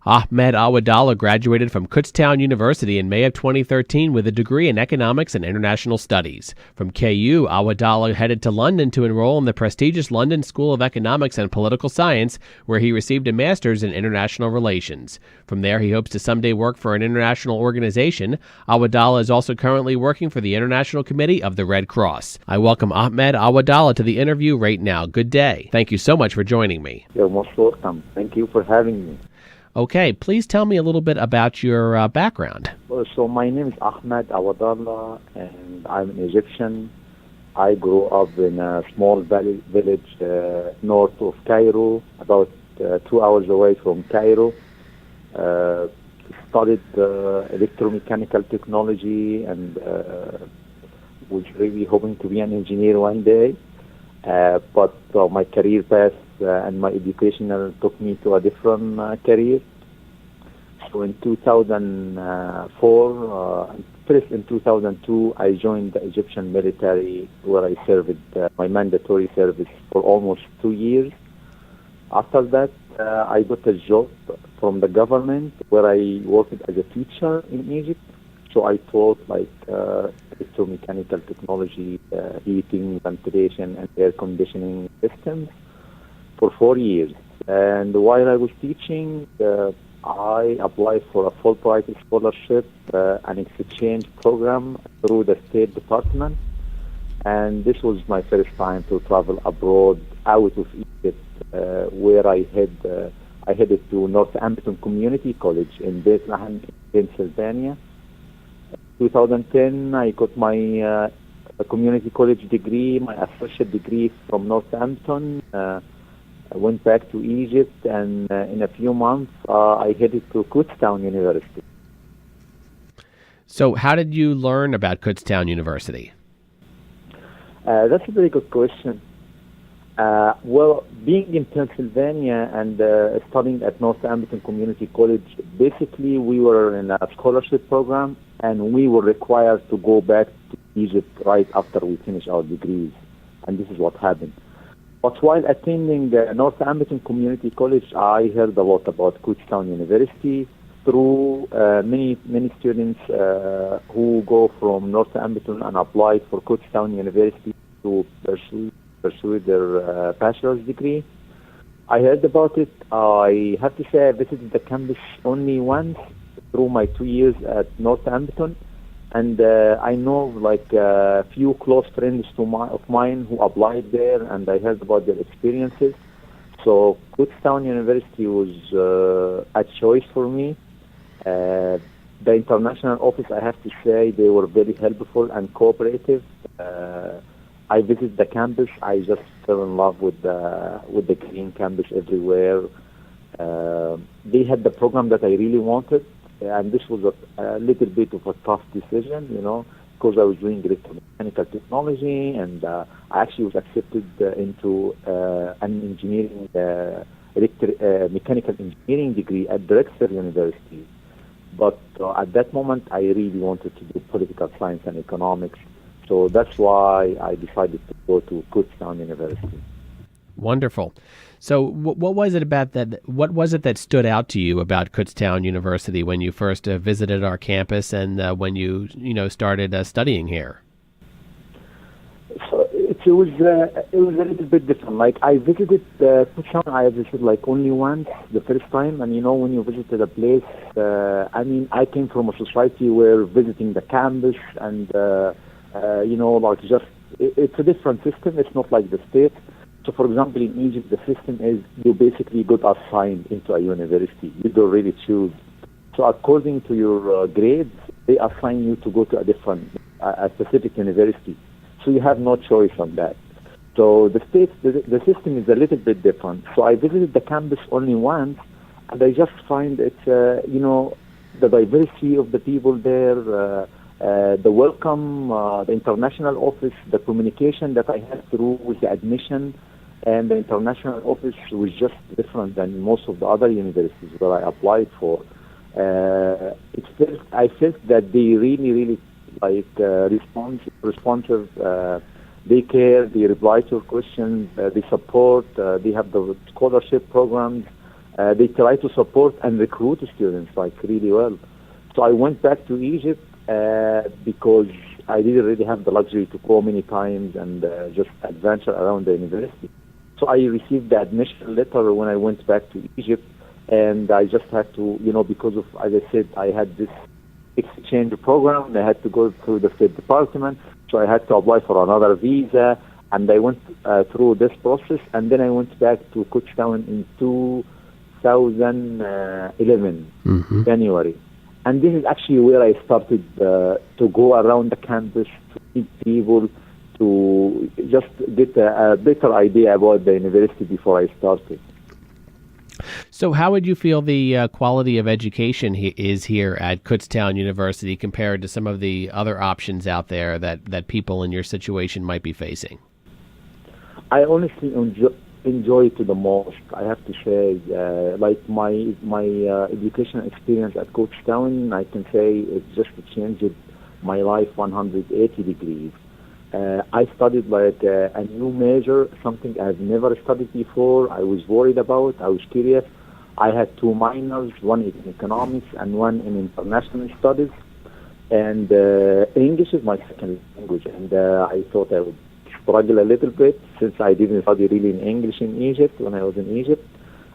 Ahmed Awadallah graduated from Kutztown University in May of 2013 with a degree in economics and international studies. From KU, Awadallah headed to London to enroll in the prestigious London School of Economics and Political Science, where he received a master's in international relations. From there, he hopes to someday work for an international organization. Awadallah is also currently working for the International Committee of the Red Cross. I welcome Ahmed Awadallah to the interview right now. Good day. Thank you so much for joining me. You're most welcome. Thank you for having me. Okay, please tell me a little bit about your background. So my name is Ahmed Awadallah, and I'm an Egyptian. I grew up in a small village north of Cairo, about 2 hours away from Cairo. Studied electromechanical technology and was really hoping to be an engineer one day. But my career path and my educational took me to a different career. So in 2004, first in 2002, I joined the Egyptian military, where I served my mandatory service for almost 2 years. After that, I got a job from the government where I worked as a teacher in Egypt. So I taught electromechanical technology, heating, ventilation, and air conditioning systems for 4 years. And while I was teaching, I applied for a Fulbright scholarship, an exchange program through the State Department. And this was my first time to travel abroad out of Egypt, where I headed to Northampton Community College in Bethlehem, Pennsylvania. 2010, I got my community college degree, my associate degree from Northampton. I went back to Egypt, and in a few months, I headed to Kutztown University. So how did you learn about Kutztown University? That's a very good question. Well, being in Pennsylvania and studying at Northampton Community College, basically we were in a scholarship program, and we were required to go back to Egypt right after we finish our degrees, and this is what happened. But while attending Northampton Community College, I heard a lot about Kutztown University through many students who go from Northampton and apply for Kutztown University to pursue their bachelor's degree. I heard about it. I have to say I visited the campus only once through my 2 years at Northampton, and I know a few close friends of mine who applied there, and I heard about their experiences. So Kutztown University was a choice for me. The international office, I have to say, they were very helpful and cooperative. I visited the campus. I just fell in love with the green campus everywhere. They had the program that I really wanted, and this was a little bit of a tough decision, because I was doing electromechanical technology, and I actually was accepted into an engineering, mechanical engineering degree at Drexel University. But at that moment, I really wanted to do political science and economics. So that's why I decided to go to Kutztown University. Wonderful. So what was it about that? What was it that stood out to you about Kutztown University when you first visited our campus and when you started studying here? So it was a little bit different. I visited Kutztown. I visited only once, the first time. And when you visited a place, I came from a society where visiting the campus and it's a different system. It's not like the States. So, for example, in Egypt, the system is you basically got assigned into a university. You don't really choose. So, according to your grades, they assign you to go to a specific university. So, you have no choice on that. So, the States, the system is a little bit different. So, I visited the campus only once, and I just find it's, the diversity of the people there, the welcome, the international office, the communication that I had through with the admission, and the international office was just different than most of the other universities where I applied for. I felt that they really responsive. They care, they reply to your questions, they support, they have the scholarship programs, They try to support and recruit students like really well. So I went back to Egypt because I didn't really have the luxury to go many times and just adventure around the university. So I received the admission letter when I went back to Egypt, and I just had to, because of, as I said, I had this exchange program. I had to go through the State Department, so I had to apply for another visa, and I went through this process, and then I went back to Kutztown in 2011, January. And this is actually where I started to go around the campus, to meet people, to just get a better idea about the university before I started. So how would you feel the quality of education is here at Kutztown University compared to some of the other options out there that people in your situation might be facing? I honestly enjoy it the most. I have to say, like my educational experience at Kutztown, I can say it just changed my life 180 degrees. I studied like a new major, something I've never studied before. I was worried about. I was curious. I had two minors, one in economics and one in international studies. And English is my second language, and I thought I would struggle a little bit since I didn't study really in English in Egypt when I was in Egypt.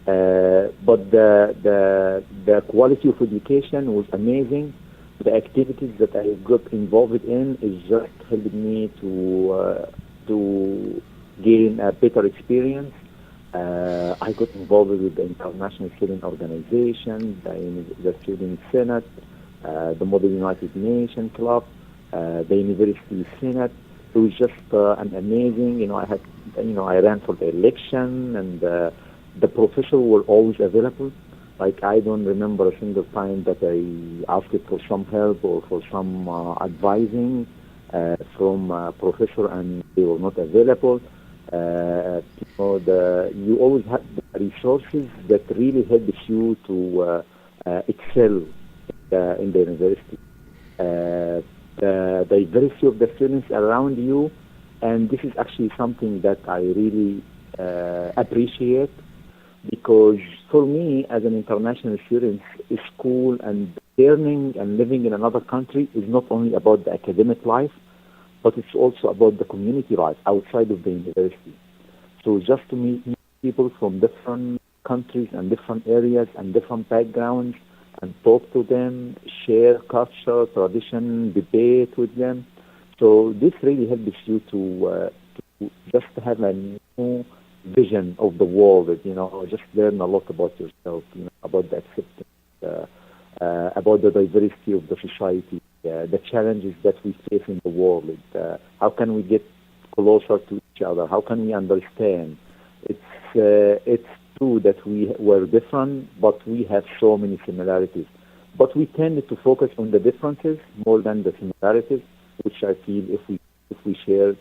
But the quality of education was amazing. The activities that I got involved in is just helping me to gain a better experience. I got involved with the International Student Organization, the Student Senate, the Model United Nations Club, the University Senate. It was just an amazing. I ran for the election, and the professors were always available. Like, I don't remember a single time that I asked for some help or for some advising from a professor and they were not available. You always have the resources that really helps you to excel in the university. The diversity of the students around you, and this is actually something that I really appreciate. Because for me, as an international student, school and learning and living in another country is not only about the academic life, but it's also about the community life outside of the university. So just to meet new people from different countries and different areas and different backgrounds and talk to them, share culture, tradition, debate with them. So this really helps you to just have a new vision of the world, just learn a lot about yourself, about the acceptance, about the diversity of the society, the challenges that we face in the world. How can we get closer to each other? How can we understand? It's true that we were different, but we have so many similarities. But we tend to focus on the differences more than the similarities, which I feel if we share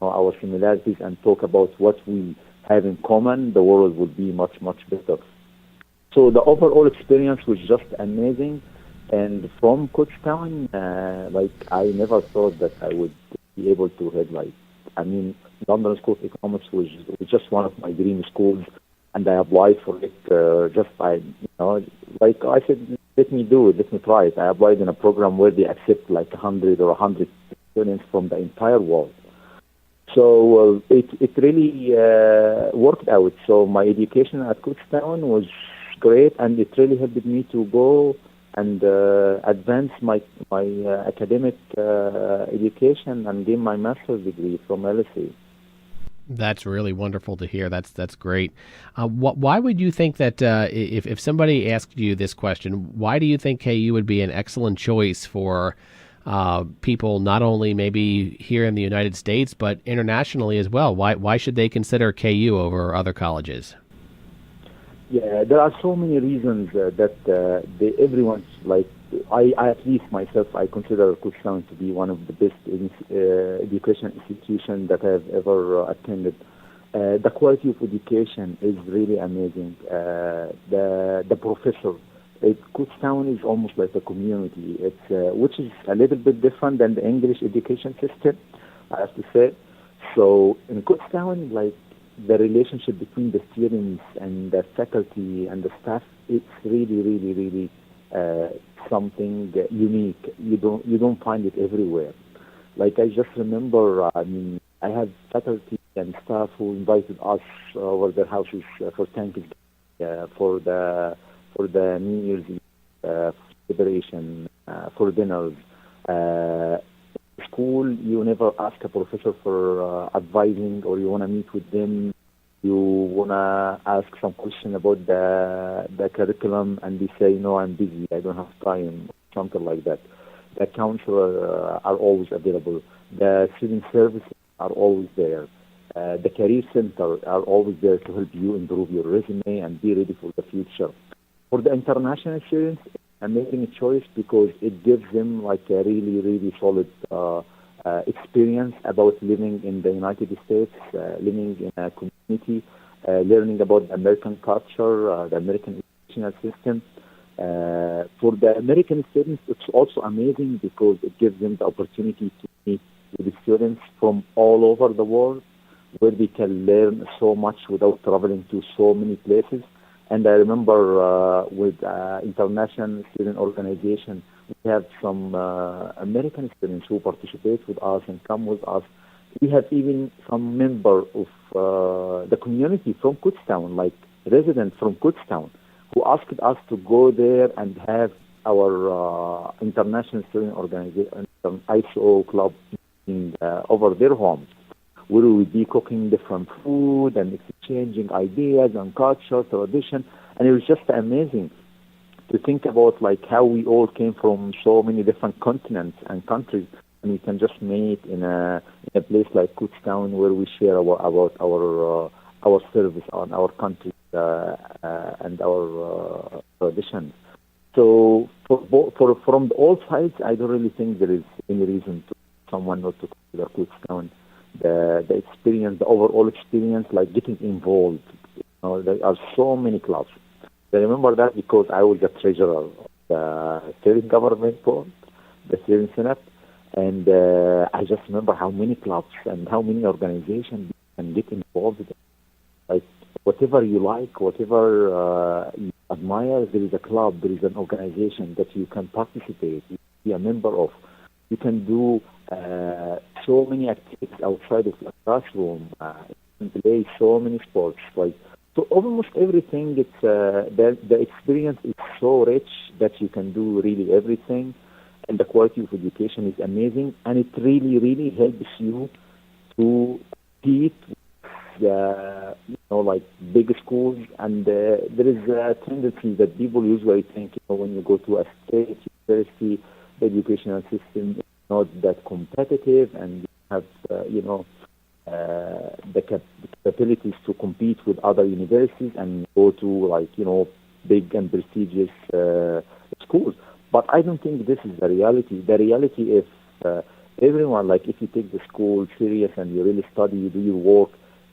our similarities and talk about what we have in common, the world would be much, much better. So the overall experience was just amazing. And from Kutztown, I never thought that I would be able to head London School of Economics was just one of my dream schools, and I applied for it I said, let me do it, let me try it. I applied in a program where they accept 100 students from the entire world. So it really worked out. So my education at Kutztown was great, and it really helped me to go and advance my academic education and gain my master's degree from LSE. That's really wonderful to hear. That's great. Why would you think that if somebody asked you this question, why do you think KU would be an excellent choice for people not only maybe here in the United States, but internationally as well? Why should they consider KU over other colleges? Yeah, there are so many reasons that everyone's I at least myself, I consider Kutztown to be one of the best education institutions that I've ever attended. The quality of education is really amazing. The professor, Kutztown is almost like a community. Which is a little bit different than the English education system, I have to say. So in Kutztown, the relationship between the students and the faculty and the staff, it's really, really, really something unique. You don't find it everywhere. Like I just remember, I mean, I have faculty and staff who invited us over their houses for Thanksgiving, for the New Year's Eve celebration, for dinners. Uh, School, you never ask a professor for advising, or you want to meet with them. You want to ask some question about the curriculum, and they say, no, I'm busy, I don't have time, something like that. The counselor are always available. The student services are always there. The career center are always there to help you improve your resume and be ready for the future. For the international students, I'm making a choice because it gives them like a really, really solid experience about living in the United States, living in a community, learning about the American culture, the American educational system. For the American students, it's also amazing because it gives them the opportunity to meet with the students from all over the world, where they can learn so much without traveling to so many places. And I remember with International Student Organization, we have some American students who participate with us and come with us. We have even some member of the community from Kutztown, like residents from Kutztown, who asked us to go there and have our International Student Organization, ISO club over their homes, where we will be cooking different food and exchanging ideas and culture, tradition. And it was just amazing to think about like how we all came from so many different continents and countries, and we can just meet in a place like Kutztown, where we share about our service on our country and our traditions. So from all sides, I don't really think there is any reason to someone not to consider Kutztown. The experience, the overall experience, like getting involved. You know, there are so many clubs. I remember that because I was the treasurer of the steering government board, the steering senate, and I just remember how many clubs and how many organizations you can get involved in. Like whatever you like, whatever you admire, there is a club, there is an organization that you can participate, you can be a member of. You can do so many activities outside of the classroom. You can play so many sports. Like so, almost everything. It's the experience is so rich that you can do really everything, and the quality of education is amazing. And it really, really helps you to compete like big schools. And there is a tendency that people usually think, when you go to a state university, the educational system is not that competitive, and you have, the capabilities to compete with other universities and go to big and prestigious schools. But I don't think this is the reality. The reality is everyone, like if you take the school serious and you really study, you do your work,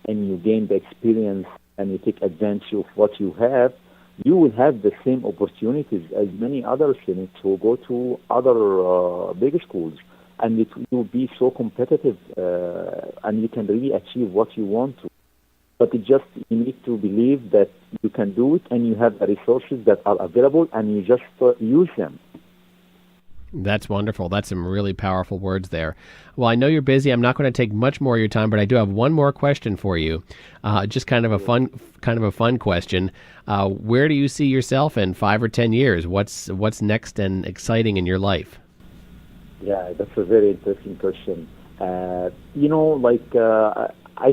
and you gain the experience and you take advantage of what you have, you will have the same opportunities as many other students who go to other big schools, and it will be so competitive, and you can really achieve what you want to. But you need to believe that you can do it, and you have the resources that are available, and you just use them. That's wonderful. That's some really powerful words there. Well, I know you're busy. I'm not going to take much more of your time, but I do have one more question for you. Just kind of a fun question. Where do you see yourself in 5 or 10 years? What's next and exciting in your life? Yeah, that's a very interesting question. I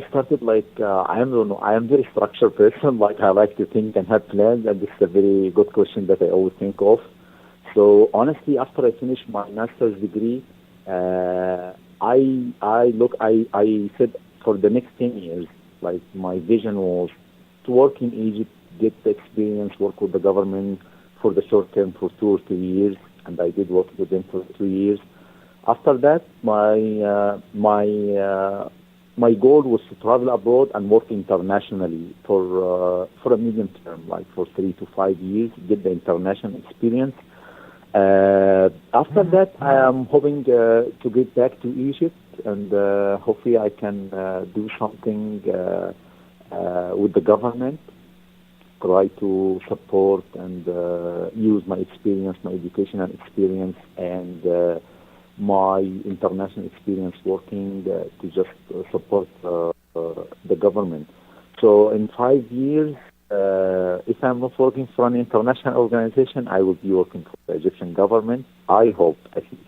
started I am very structured person. Like I like to think and have plans, and this is a very good question that I always think of. So honestly, after I finished my master's degree, I said for the next 10 years, like my vision was to work in Egypt, get the experience, work with the government for the short term for 2 or 3 years, and I did work with them for 2 years. After that, my goal was to travel abroad and work internationally for a medium term, like for 3 to 5 years, get the international experience. After that, I am hoping to get back to Egypt, and hopefully I can do something with the government, try to support and use my experience, my educational experience, and my international experience working to just support the government. So in 5 years, if I'm not working for an international organization, I will be working for the Egyptian government, I hope at least.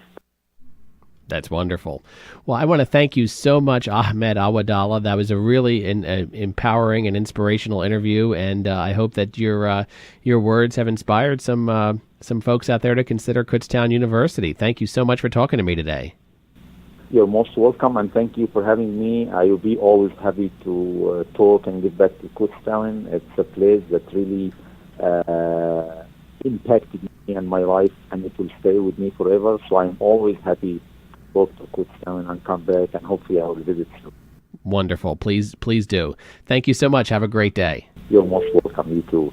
That's wonderful. Well, I want to thank you so much, Ahmed Awadallah. That was a really empowering and inspirational interview, and I hope that your words have inspired some folks out there to consider Kutztown University. Thank you so much for talking to me today. You're most welcome, and thank you for having me. I will be always happy to talk and give back to Kutztown. It's a place that really impacted me and my life, and it will stay with me forever. So I'm always happy to Kutztown and come back, and hopefully I will visit you. Wonderful. Please do. Thank you so much. Have a great day. You're most welcome. You too.